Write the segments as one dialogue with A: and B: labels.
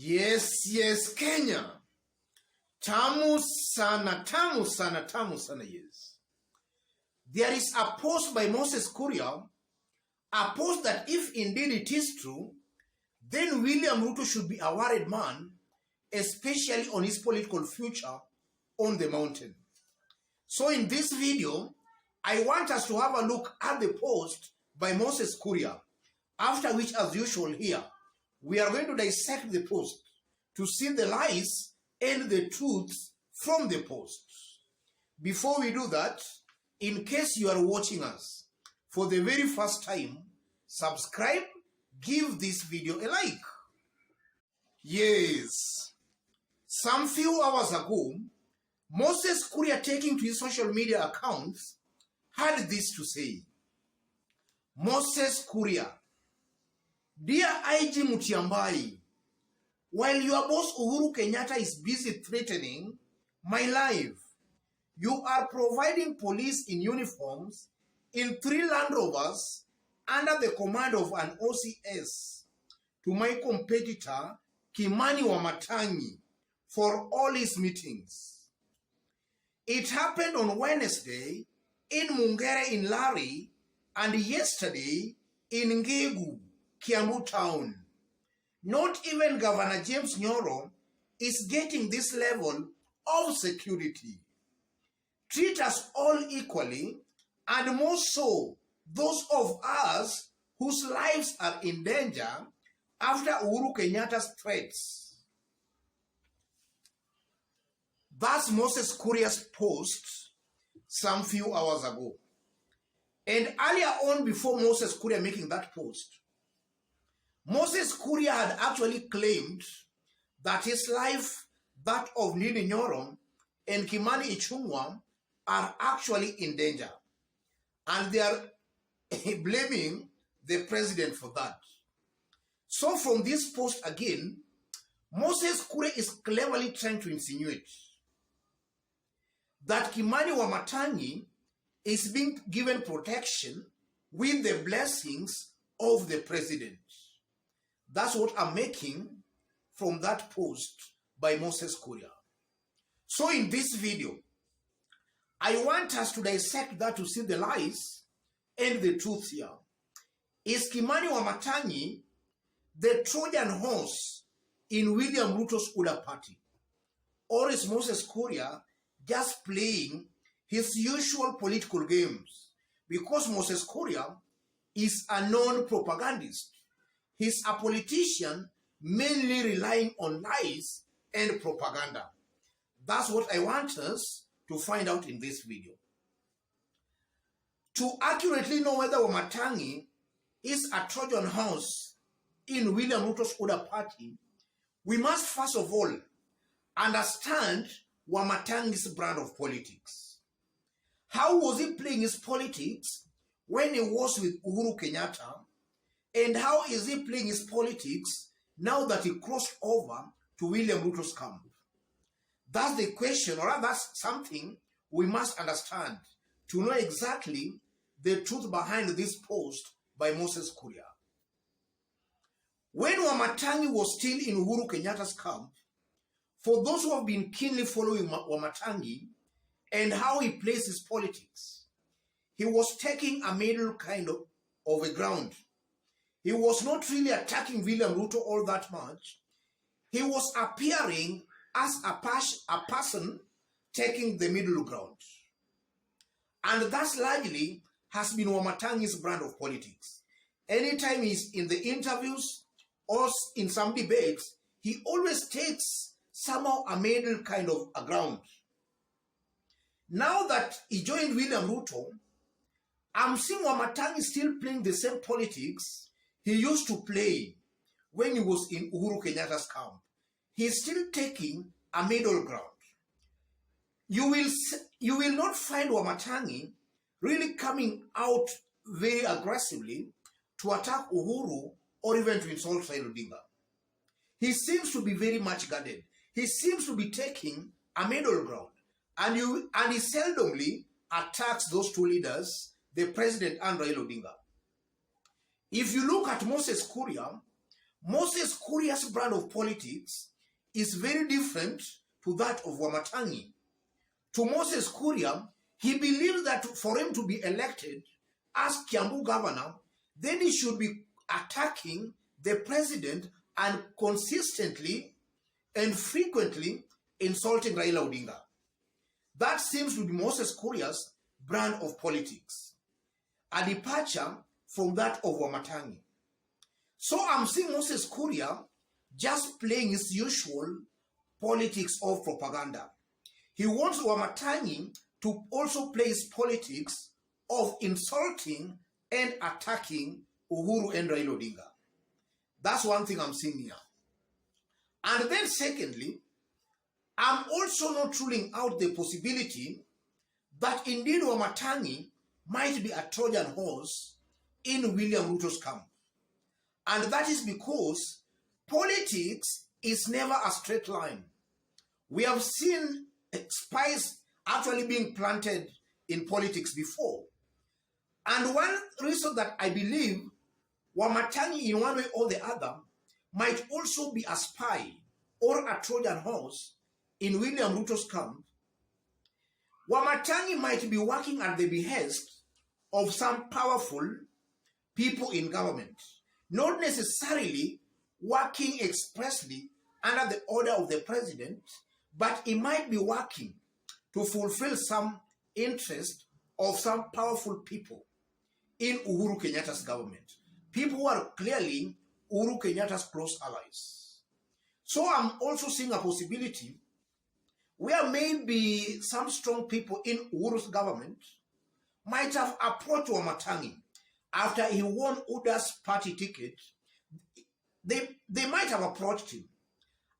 A: Yes, Kenya. Tamu sana, yes. There is a post by Moses Kuria, a post that if indeed it is true, then William Ruto should be a worried man, especially on his political future on the mountain. So in this video, I want us to have a look at the post by Moses Kuria, after which, as usual here, we are going to dissect the post to see the lies and the truths from the post. Before we do that, in case you are watching us for the very first time, subscribe, give this video a like. Yes, some few hours ago, Moses Kuria, taking to his social media accounts, had this to say. Moses Kuria: Dear IG Mutiambai, while your boss Uhuru Kenyatta is busy threatening my life, you are providing police in uniforms in 3 Land Rovers under the command of an OCS to my competitor Kimani Wamatangi for all his meetings. It happened on Wednesday in Mungere in Lari and yesterday in Ngegu, Kiambu town. Not even Governor James Nyoro is getting this level of security. Treat us all equally, and more so those of us whose lives are in danger after Uhuru Kenyatta's threats. That's Moses Kuria's post some few hours ago. And earlier on, before Moses Kuria making that post, Moses Kuria had actually claimed that his life, that of Nini Nyoro and Kimani Ichung'wah, are actually in danger. And they are blaming the president for that. So from this post again, Moses Kuria is cleverly trying to insinuate that Kimani Wamatangi is being given protection with the blessings of the president. That's what I'm making from that post by Moses Kuria. So in this video, I want us to dissect that to see the lies and the truth here. Is Kimani Wamatangi the Trojan horse in William Ruto's UDA party? Or is Moses Kuria just playing his usual political games? Because Moses Kuria is a known propagandist. He's a politician mainly relying on lies and propaganda. That's what I want us to find out in this video. To accurately know whether Wamatangi is a Trojan horse in William Ruto's UDA party, we must first of all understand Wamatangi's brand of politics. How was he playing his politics when he was with Uhuru Kenyatta? And how is he playing his politics now that he crossed over to William Ruto's camp? That's the question, or that's something we must understand to know exactly the truth behind this post by Moses Kuria. When Wamatangi was still in Uhuru Kenyatta's camp, for those who have been keenly following Wamatangi and how he plays his politics, he was taking a middle kind of a ground. He was not really attacking William Ruto all that much. He was appearing as a person taking the middle ground. And that's largely has been Wamatangi's brand of politics. Anytime he's in the interviews or in some debates, he always takes somehow a middle kind of a ground. Now that he joined William Ruto, I'm seeing Wamatangi still playing the same politics he used to play when he was in Uhuru Kenyatta's camp. He's still taking a middle ground. You will not find Wamatangi really coming out very aggressively to attack Uhuru or even to insult Raila Odinga. He seems to be very much guarded. He seems to be taking a middle ground. And he seldomly attacks those two leaders, the president and Raila Odinga. If you look at Moses Kuria, Moses Kuria's brand of politics is very different to that of Wamatangi. To Moses Kuria, he believes that for him to be elected as Kiambu governor, then he should be attacking the president and consistently and frequently insulting Raila Odinga. That seems to be Moses Kuria's brand of politics, a departure from that of Wamatangi. So I'm seeing Moses Kuria just playing his usual politics of propaganda. He wants Wamatangi to also play his politics of insulting and attacking Uhuru and Raila Odinga. That's one thing I'm seeing here. And then secondly, I'm also not ruling out the possibility that indeed Wamatangi might be a Trojan horse in William Ruto's camp. And that is because politics is never a straight line. We have seen spies actually being planted in politics before. And one reason that I believe Wamatangi in one way or the other might also be a spy or a Trojan horse in William Ruto's camp, Wamatangi might be working at the behest of some powerful people in government, not necessarily working expressly under the order of the president, but he might be working to fulfill some interest of some powerful people in Uhuru Kenyatta's government. People who are clearly Uhuru Kenyatta's close allies. So I'm also seeing a possibility where maybe some strong people in Uhuru's government might have approached Wamatangi after he won UDA's party ticket. They might have approached him,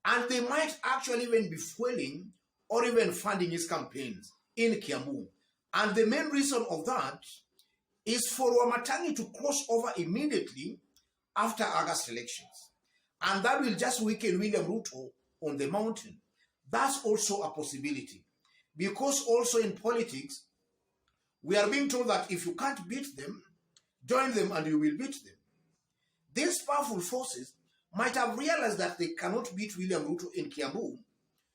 A: and they might actually even be fueling or even funding his campaigns in Kiambu. And the main reason of that is for Wamatangi to cross over immediately after August elections. And that will just weaken William Ruto on the mountain. That's also a possibility. Because also in politics, we are being told that if you can't beat them, join them and you will beat them. These powerful forces might have realized that they cannot beat William Ruto in Kiambu,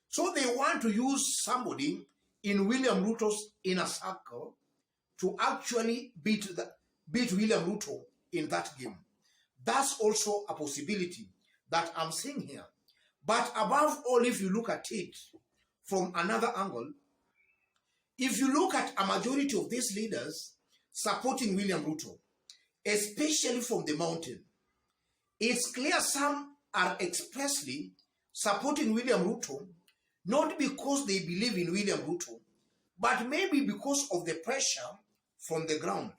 A: so they want to use somebody in William Ruto's inner circle to actually beat William Ruto in that game. That's also a possibility that I'm seeing here. But above all, if you look at it from another angle, if you look at a majority of these leaders supporting William Ruto, especially from the mountain, it's clear some are expressly supporting William Ruto, not because they believe in William Ruto, but maybe because of the pressure from the ground.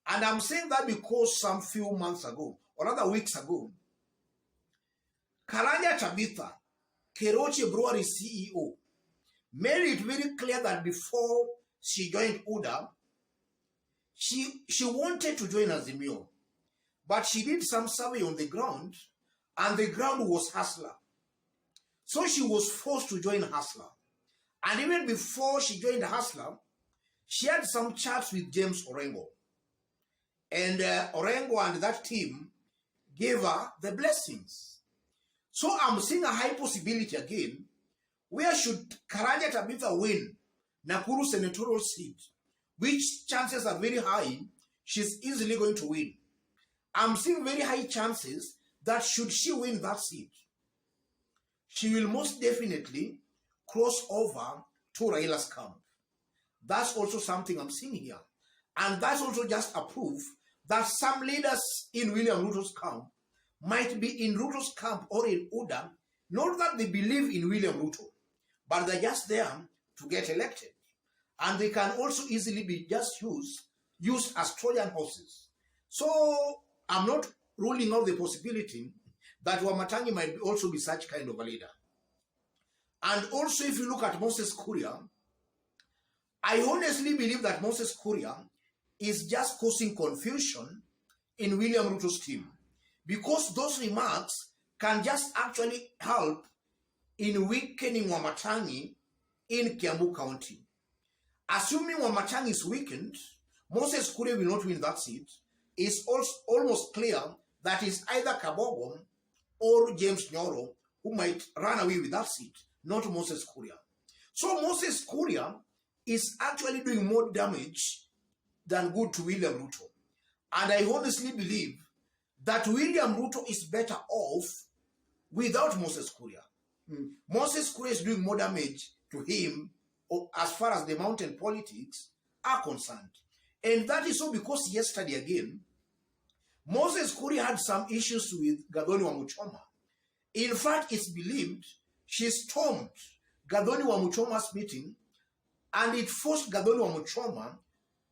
A: And I'm saying that because some few months ago, or other weeks ago, Karanja Tabitha, Keroche Brewery CEO, made it very clear that before she joined UDA, she wanted to join Azimio, but she did some survey on the ground, and the ground was Hustler. So she was forced to join Hustler. And even before she joined Hustler, she had some chats with James Orengo. And Orengo and that team gave her the blessings. So I'm seeing a high possibility again, where should Karanja Tabitha win Nakuru senatorial seat, which chances are very high, she's easily going to win. I'm seeing very high chances that should she win that seat, she will most definitely cross over to Raila's camp. That's also something I'm seeing here. And that's also just a proof that some leaders in William Ruto's camp might be in Ruto's camp or in UDA, not that they believe in William Ruto, but they're just there to get elected. And they can also easily be just used as Trojan horses. So I'm not ruling out the possibility that Wamatangi might also be such kind of a leader. And also, if you look at Moses Kuria, I honestly believe that Moses Kuria is just causing confusion in William Ruto's team, because those remarks can just actually help in weakening Wamatangi in Kiambu County. Assuming Wamatangi is weakened, Moses Kuria will not win that seat. It's also almost clear that it's either Kabogo or James Nyoro, who might run away with that seat, not Moses Kuria. So Moses Kuria is actually doing more damage than good to William Ruto. And I honestly believe that William Ruto is better off without Moses Kuria. Moses Kuria is doing more damage to him as far as the mountain politics are concerned. And that is so because yesterday again, Moses Kuria had some issues with Gathoni Wamuchoma. In fact, it's believed she stormed Gathoni Wamuchoma's meeting, and it forced Gathoni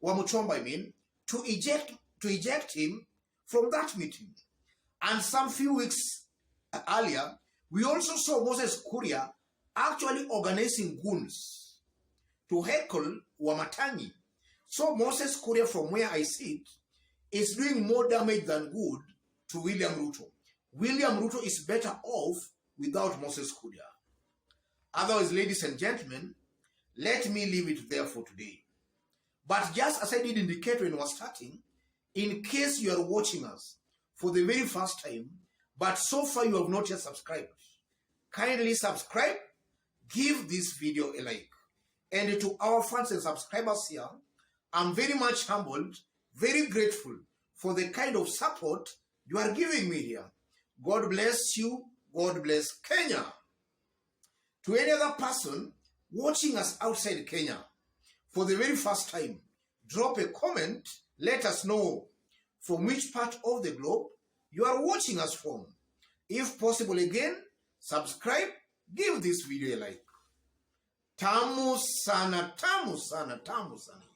A: Wamuchoma, to eject him from that meeting. And some few weeks earlier, we also saw Moses Kuria actually organizing goons to heckle Wamatangi. So Moses Kuria, from where I sit, is doing more damage than good to William Ruto. William Ruto is better off without Moses Kuria. Otherwise, ladies and gentlemen, let me leave it there for today. But just as I did indicate when I was starting, in case you are watching us for the very first time, but so far you have not yet subscribed, kindly subscribe, give this video a like. And to our fans and subscribers here, I'm very much humbled, very grateful for the kind of support you are giving me here. God bless you. God bless Kenya. To any other person watching us outside Kenya for the very first time, drop a comment. Let us know from which part of the globe you are watching us from. If possible, again, subscribe, give this video a like. Tamu sana, tamu sana, tamu sana.